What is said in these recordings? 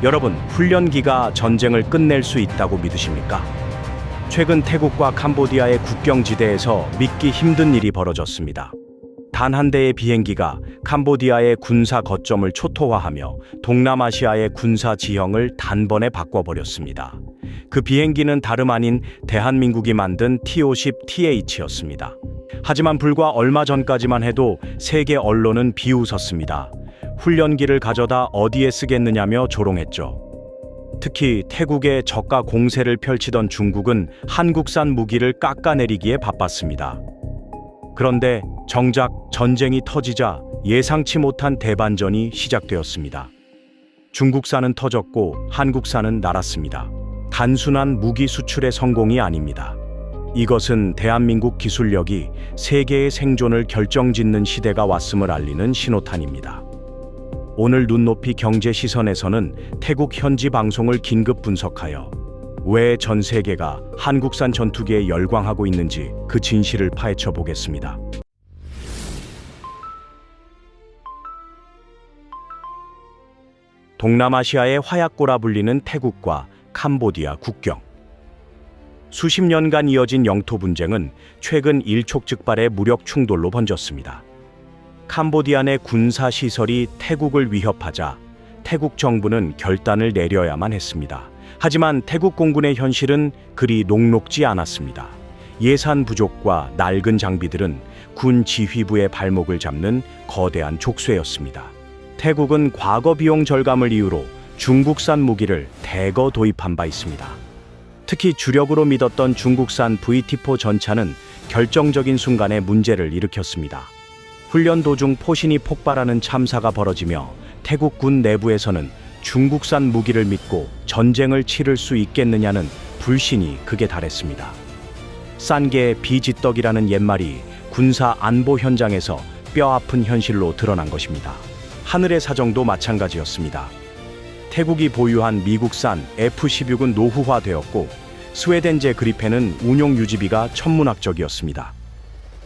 여러분, 훈련기가 전쟁을 끝낼 수 있다고 믿으십니까? 최근 태국과 캄보디아의 국경지대에서 믿기 힘든 일이 벌어졌습니다. 단 한 대의 비행기가 캄보디아의 군사 거점을 초토화하며 동남아시아의 군사 지형을 단번에 바꿔버렸습니다. 그 비행기는 다름 아닌 대한민국이 만든 T-50TH였습니다. 하지만 불과 얼마 전까지만 해도 세계 언론은 비웃었습니다. 훈련기를 가져다 어디에 쓰겠느냐며 조롱했죠. 특히 태국에 저가 공세를 펼치던 중국은 한국산 무기를 깎아내리기에 바빴습니다. 그런데 정작 전쟁이 터지자 예상치 못한 대반전이 시작되었습니다. 중국산은 터졌고 한국산은 날았습니다. 단순한 무기 수출의 성공이 아닙니다. 이것은 대한민국 기술력이 세계의 생존을 결정짓는 시대가 왔음을 알리는 신호탄입니다. 오늘 눈높이 경제 시선에서는 태국 현지 방송을 긴급 분석하여 왜 전 세계가 한국산 전투기에 열광하고 있는지 그 진실을 파헤쳐 보겠습니다. 동남아시아의 화약고라 불리는 태국과 캄보디아 국경. 수십 년간 이어진 영토 분쟁은 최근 일촉즉발의 무력 충돌로 번졌습니다. 캄보디아 내 군사 시설이 태국을 위협하자 태국 정부는 결단을 내려야만 했습니다. 하지만 태국 공군의 현실은 그리 녹록지 않았습니다. 예산 부족과 낡은 장비들은 군 지휘부의 발목을 잡는 거대한 족쇄였습니다. 태국은 과거 비용 절감을 이유로 중국산 무기를 대거 도입한 바 있습니다. 특히 주력으로 믿었던 중국산 VT-4 전차는 결정적인 순간에 문제를 일으켰습니다. 훈련 도중 포신이 폭발하는 참사가 벌어지며 태국 군 내부에서는 중국산 무기를 믿고 전쟁을 치를 수 있겠느냐는 불신이 극에 달했습니다. 싼 게 비지떡이라는 옛말이 군사 안보 현장에서 뼈아픈 현실로 드러난 것입니다. 하늘의 사정도 마찬가지였습니다. 태국이 보유한 미국산 F-16은 노후화되었고 스웨덴제 그리펜은 운용 유지비가 천문학적이었습니다.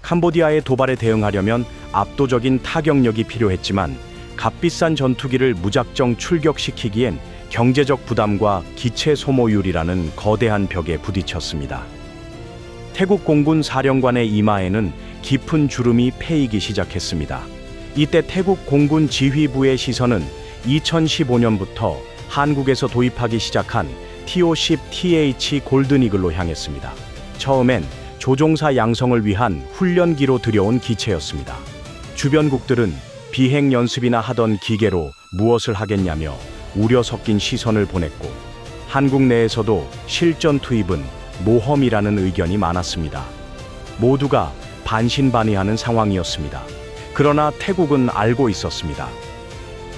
캄보디아의 도발에 대응하려면 압도적인 타격력이 필요했지만 값비싼 전투기를 무작정 출격시키기엔 경제적 부담과 기체 소모율이라는 거대한 벽에 부딪혔습니다. 태국 공군 사령관의 이마에는 깊은 주름이 패이기 시작했습니다. 이때 태국 공군 지휘부의 시선은 2015년부터 한국에서 도입하기 시작한 T-50TH 골든이글로 향했습니다. 처음엔 조종사 양성을 위한 훈련기로 들여온 기체였습니다. 주변국들은 비행 연습이나 하던 기계로 무엇을 하겠냐며 우려 섞인 시선을 보냈고 한국 내에서도 실전 투입은 모험이라는 의견이 많았습니다. 모두가 반신반의하는 상황이었습니다. 그러나 태국은 알고 있었습니다.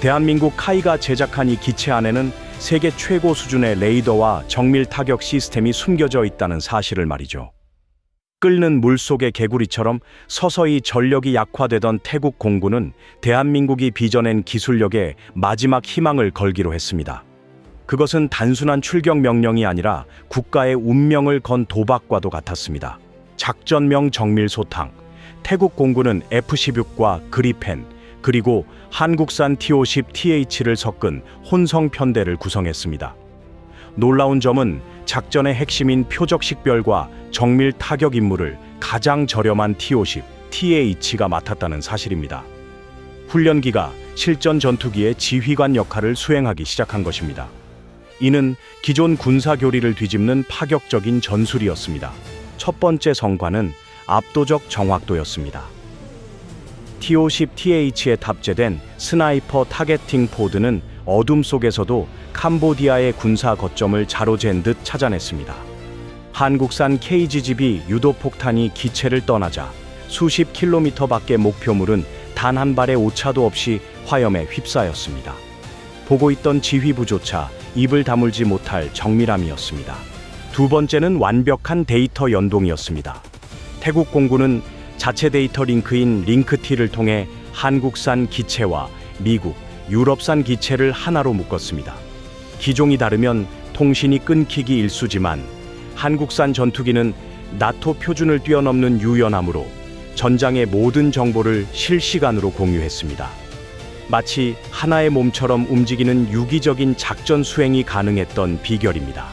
대한민국 카이가 제작한 이 기체 안에는 세계 최고 수준의 레이더와 정밀 타격 시스템이 숨겨져 있다는 사실을 말이죠. 끓는 물속의 개구리처럼 서서히 전력이 약화되던 태국 공군은 대한민국이 빚어낸 기술력에 마지막 희망을 걸기로 했습니다. 그것은 단순한 출격 명령이 아니라 국가의 운명을 건 도박과도 같았습니다. 작전명 정밀소탕. 태국 공군은 F-16과 그리펜, 그리고 한국산 T-50TH를 섞은 혼성 편대를 구성했습니다. 놀라운 점은 작전의 핵심인 표적식별과 정밀 타격 임무를 가장 저렴한 T-50TH가 맡았다는 사실입니다. 훈련기가 실전 전투기의 지휘관 역할을 수행하기 시작한 것입니다. 이는 기존 군사 교리를 뒤집는 파격적인 전술이었습니다. 첫 번째 성과는 압도적 정확도였습니다. T-50TH에 탑재된 스나이퍼 타겟팅 포드는 어둠 속에서도 캄보디아의 군사 거점을 자로잰 듯 찾아냈습니다. 한국산 KGB 유도폭탄이 기체를 떠나자 수십 킬로미터 밖의 목표물은 단 한 발의 오차도 없이 화염에 휩싸였습니다. 보고 있던 지휘부조차 입을 다물지 못할 정밀함이었습니다. 두 번째는 완벽한 데이터 연동이었습니다. 태국 공군은 자체 데이터 링크인 링크티를 통해 한국산 기체와 미국, 유럽산 기체를 하나로 묶었습니다. 기종이 다르면 통신이 끊기기 일쑤지만 한국산 전투기는 나토 표준을 뛰어넘는 유연함으로 전장의 모든 정보를 실시간으로 공유했습니다. 마치 하나의 몸처럼 움직이는 유기적인 작전 수행이 가능했던 비결입니다.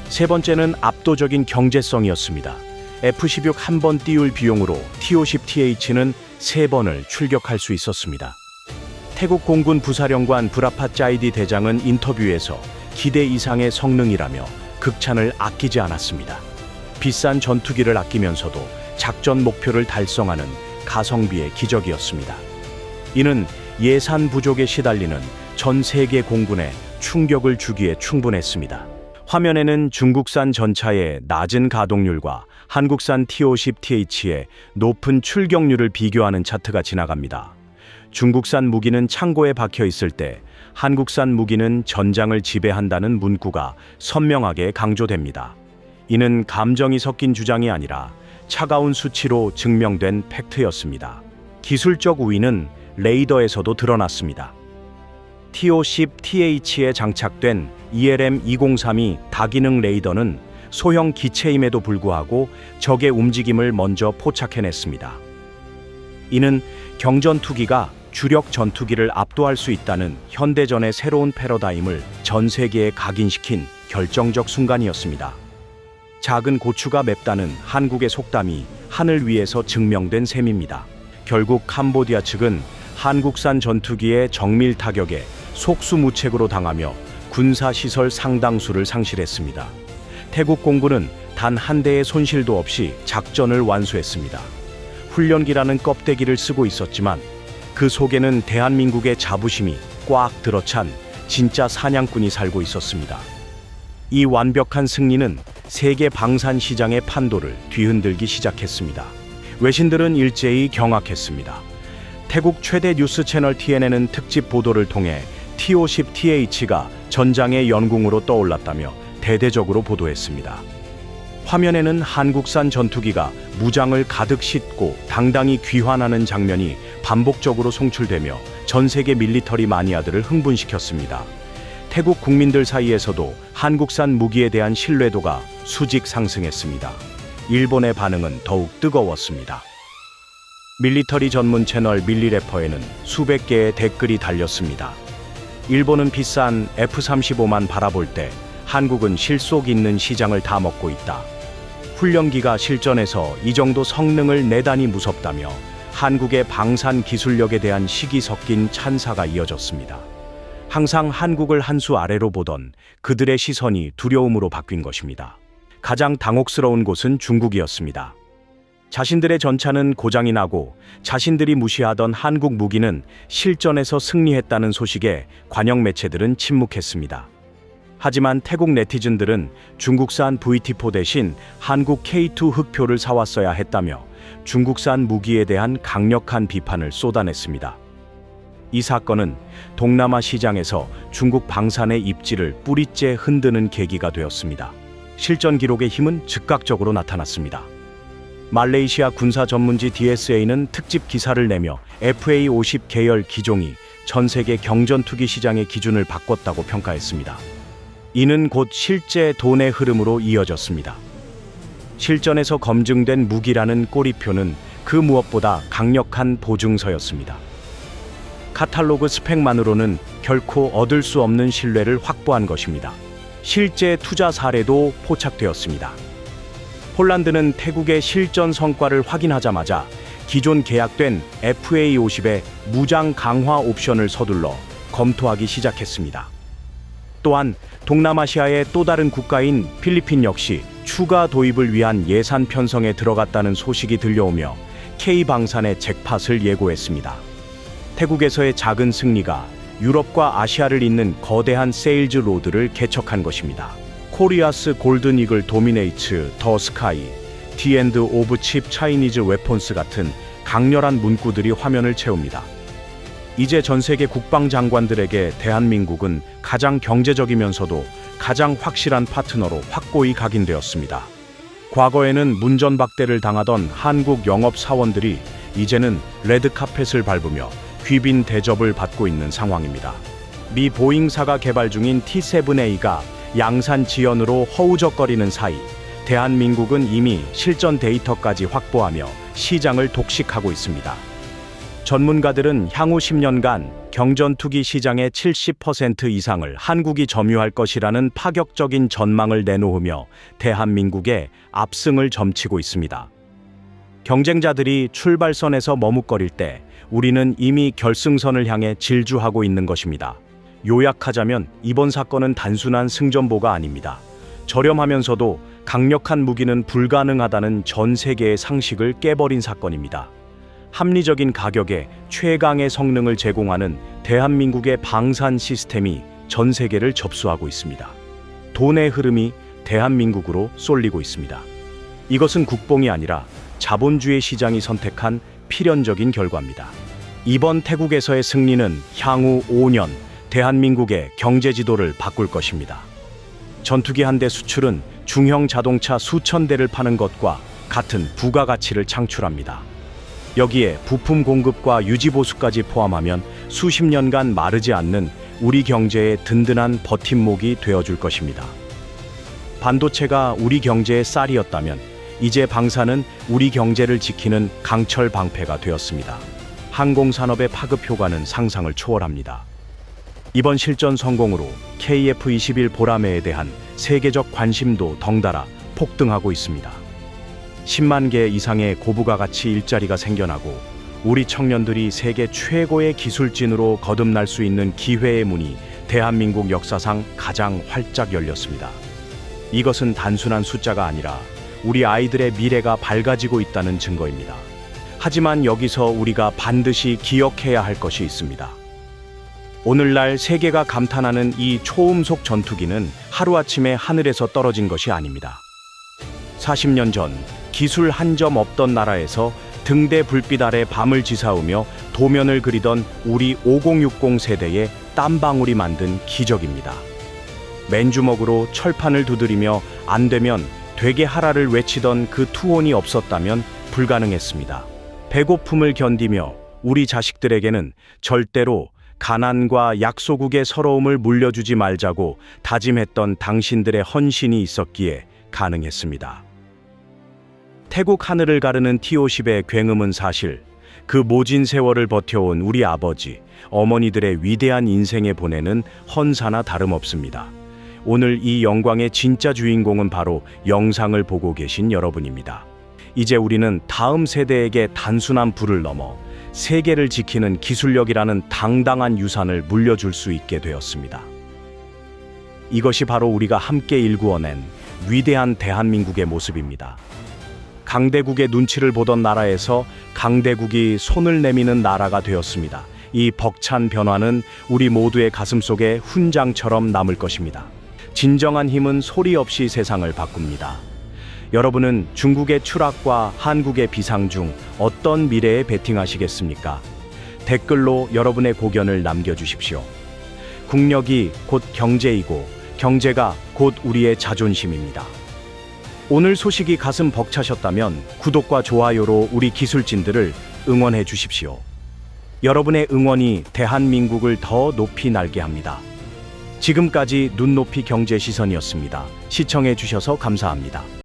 세 번째는 압도적인 경제성이었습니다. F-16 한 번 띄울 비용으로 T-50TH는 3번을 출격할 수 있었습니다. 태국 공군 부사령관 브라팟 짜이디 대장은 인터뷰에서 기대 이상의 성능이라며 극찬을 아끼지 않았습니다. 비싼 전투기를 아끼면서도 작전 목표를 달성하는 가성비의 기적이었습니다. 이는 예산 부족에 시달리는 전 세계 공군에 충격을 주기에 충분했습니다. 화면에는 중국산 전차의 낮은 가동률과 한국산 T-50TH의 높은 출격률을 비교하는 차트가 지나갑니다. 중국산 무기는 창고에 박혀 있을 때 한국산 무기는 전장을 지배한다는 문구가 선명하게 강조됩니다. 이는 감정이 섞인 주장이 아니라 차가운 수치로 증명된 팩트였습니다. 기술적 우위는 레이더에서도 드러났습니다. T-50TH에 장착된 ELM-203이 다기능 레이더는 소형 기체임에도 불구하고 적의 움직임을 먼저 포착해냈습니다. 이는 경전투기가 주력 전투기를 압도할 수 있다는 현대전의 새로운 패러다임을 전 세계에 각인시킨 결정적 순간이었습니다. 작은 고추가 맵다는 한국의 속담이 하늘 위에서 증명된 셈입니다. 결국 캄보디아 측은 한국산 전투기의 정밀 타격에 속수무책으로 당하며 군사시설 상당수를 상실했습니다. 태국 공군은 단 한 대의 손실도 없이 작전을 완수했습니다. 훈련기라는 껍데기를 쓰고 있었지만 그 속에는 대한민국의 자부심이 꽉 들어찬 진짜 사냥꾼이 살고 있었습니다. 이 완벽한 승리는 세계 방산 시장의 판도를 뒤흔들기 시작했습니다. 외신들은 일제히 경악했습니다. 태국 최대 뉴스 채널 TNN은 특집 보도를 통해 T-50TH가 전장의 영웅으로 떠올랐다며 대대적으로 보도했습니다. 화면에는 한국산 전투기가 무장을 가득 싣고 당당히 귀환하는 장면이 반복적으로 송출되며 전 세계 밀리터리 마니아들을 흥분시켰습니다. 태국 국민들 사이에서도 한국산 무기에 대한 신뢰도가 수직 상승했습니다. 일본의 반응은 더욱 뜨거웠습니다. 밀리터리 전문 채널 밀리래퍼에는 수백 개의 댓글이 달렸습니다. 일본은 비싼 F-35만 바라볼 때 한국은 실속 있는 시장을 다 먹고 있다. 훈련기가 실전에서 이 정도 성능을 내다니 무섭다며 한국의 방산 기술력에 대한 시기 섞인 찬사가 이어졌습니다. 항상 한국을 한 수 아래로 보던 그들의 시선이 두려움으로 바뀐 것입니다. 가장 당혹스러운 곳은 중국이었습니다. 자신들의 전차는 고장이 나고 자신들이 무시하던 한국 무기는 실전에서 승리했다는 소식에 관영 매체들은 침묵했습니다. 하지만 태국 네티즌들은 중국산 VT4 대신 한국 K2 흑표를 사왔어야 했다며 중국산 무기에 대한 강력한 비판을 쏟아냈습니다. 이 사건은 동남아 시장에서 중국 방산의 입지를 뿌리째 흔드는 계기가 되었습니다. 실전 기록의 힘은 즉각적으로 나타났습니다. 말레이시아 군사 전문지 DSA는 특집 기사를 내며 FA-50 계열 기종이 전 세계 경전투기 시장의 기준을 바꿨다고 평가했습니다. 이는 곧 실제 돈의 흐름으로 이어졌습니다. 실전에서 검증된 무기라는 꼬리표는 그 무엇보다 강력한 보증서였습니다. 카탈로그 스펙만으로는 결코 얻을 수 없는 신뢰를 확보한 것입니다. 실제 투자 사례도 포착되었습니다. 폴란드는 태국의 실전 성과를 확인하자마자 기존 계약된 FA-50의 무장 강화 옵션을 서둘러 검토하기 시작했습니다. 또한 동남아시아의 또 다른 국가인 필리핀 역시 추가 도입을 위한 예산 편성에 들어갔다는 소식이 들려오며 K방산의 잭팟을 예고했습니다. 태국에서의 작은 승리가 유럽과 아시아를 잇는 거대한 세일즈 로드를 개척한 것입니다. 코리아스 골든 이글 도미네이츠 더 스카이, 디 엔드 오브 칩 차이니즈 웨폰스 같은 강렬한 문구들이 화면을 채웁니다. 이제 전 세계 국방장관들에게 대한민국은 가장 경제적이면서도 가장 확실한 파트너로 확고히 각인되었습니다. 과거에는 문전박대를 당하던 한국 영업사원들이 이제는 레드카펫을 밟으며 귀빈 대접을 받고 있는 상황입니다. 미 보잉사가 개발 중인 T-7A가 양산 지연으로 허우적거리는 사이 대한민국은 이미 실전 데이터까지 확보하며 시장을 독식하고 있습니다. 전문가들은 향후 10년간 경전투기 시장의 70% 이상을 한국이 점유할 것이라는 파격적인 전망을 내놓으며 대한민국의 압승을 점치고 있습니다. 경쟁자들이 출발선에서 머뭇거릴 때 우리는 이미 결승선을 향해 질주하고 있는 것입니다. 요약하자면 이번 사건은 단순한 승전보가 아닙니다. 저렴하면서도 강력한 무기는 불가능하다는 전 세계의 상식을 깨버린 사건입니다. 합리적인 가격에 최강의 성능을 제공하는 대한민국의 방산 시스템이 전 세계를 접수하고 있습니다. 돈의 흐름이 대한민국으로 쏠리고 있습니다. 이것은 국뽕이 아니라 자본주의 시장이 선택한 필연적인 결과입니다. 이번 태국에서의 승리는 향후 5년 대한민국의 경제 지도를 바꿀 것입니다. 전투기 한 대 수출은 중형 자동차 수천 대를 파는 것과 같은 부가가치를 창출합니다. 여기에 부품 공급과 유지 보수까지 포함하면 수십 년간 마르지 않는 우리 경제의 든든한 버팀목이 되어줄 것입니다. 반도체가 우리 경제의 쌀이었다면 이제 방산은 우리 경제를 지키는 강철 방패가 되었습니다. 항공산업의 파급 효과는 상상을 초월합니다. 이번 실전 성공으로 KF-21 보라매에 대한 세계적 관심도 덩달아 폭등하고 있습니다. 10만 개 이상의 고부가 가치 일자리가 생겨나고 우리 청년들이 세계 최고의 기술진으로 거듭날 수 있는 기회의 문이 대한민국 역사상 가장 활짝 열렸습니다. 이것은 단순한 숫자가 아니라 우리 아이들의 미래가 밝아지고 있다는 증거입니다. 하지만 여기서 우리가 반드시 기억해야 할 것이 있습니다. 오늘날 세계가 감탄하는 이 초음속 전투기는 하루아침에 하늘에서 떨어진 것이 아닙니다. 40년 전 기술 한 점 없던 나라에서 등대 불빛 아래 밤을 지사오며 도면을 그리던 우리 5060 세대의 땀방울이 만든 기적입니다. 맨주먹으로 철판을 두드리며 안 되면 되게 하라를 외치던 그 투혼이 없었다면 불가능했습니다. 배고픔을 견디며 우리 자식들에게는 절대로 가난과 약소국의 서러움을 물려주지 말자고 다짐했던 당신들의 헌신이 있었기에 가능했습니다. 태국 하늘을 가르는 T-50의 굉음은 사실 그 모진 세월을 버텨온 우리 아버지, 어머니들의 위대한 인생에 보내는 헌사나 다름없습니다. 오늘 이 영광의 진짜 주인공은 바로 영상을 보고 계신 여러분입니다. 이제 우리는 다음 세대에게 단순한 부를 넘어 세계를 지키는 기술력이라는 당당한 유산을 물려줄 수 있게 되었습니다. 이것이 바로 우리가 함께 일구어낸 위대한 대한민국의 모습입니다. 강대국의 눈치를 보던 나라에서 강대국이 손을 내미는 나라가 되었습니다. 이 벅찬 변화는 우리 모두의 가슴속에 훈장처럼 남을 것입니다. 진정한 힘은 소리 없이 세상을 바꿉니다. 여러분은 중국의 추락과 한국의 비상 중 어떤 미래에 베팅하시겠습니까? 댓글로 여러분의 고견을 남겨주십시오. 국력이 곧 경제이고 경제가 곧 우리의 자존심입니다. 오늘 소식이 가슴 벅차셨다면 구독과 좋아요로 우리 기술진들을 응원해 주십시오. 여러분의 응원이 대한민국을 더 높이 날게 합니다. 지금까지 눈높이 경제시선이었습니다. 시청해 주셔서 감사합니다.